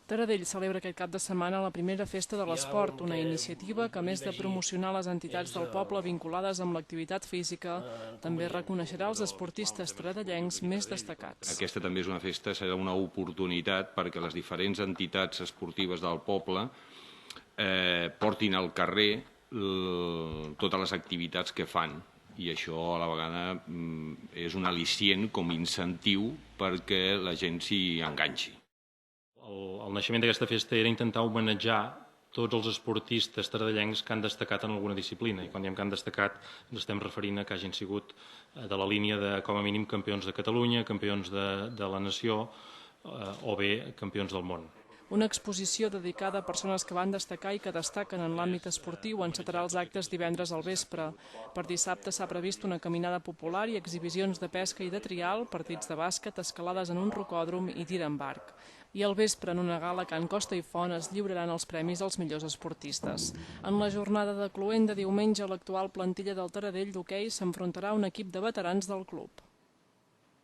Taradell celebra aquest cap de setmana la primera festa de l'esport, una iniciativa que, a més de promocionar les entitats del poble vinculades amb l'activitat física, també reconeixerà els esportistes taradellencs més destacats. Aquesta també és una festa, serà una oportunitat perquè les diferents entitats esportives del poble portin al carrer totes les activitats que fan. I això a la vegada és un al·licient com a incentiu perquè la gent s'hi enganxi. El naixement d'aquesta festa era intentar homenatjar tots els esportistes taradellencs que han destacat en alguna disciplina. I quan diem que han destacat ens estem referint a que hagin sigut de la línia de, com a mínim, campions de Catalunya, campions de la nació o bé campions del món. Una exposició dedicada a persones que van destacar i que destaquen en l'àmbit esportiu encetarà els actes divendres al vespre. Per dissabte s'ha previst una caminada popular i exhibicions de pesca i de trial, partits de bàsquet, escalades en un rocòdrom i tir amb arc. I al vespre, en una gala a Can Costa i Font, es lliuraran els premis als millors esportistes. En la jornada de cloent de diumenge, l'actual plantilla del Taradell d'hoquei s'enfrontarà a un equip de veterans del club.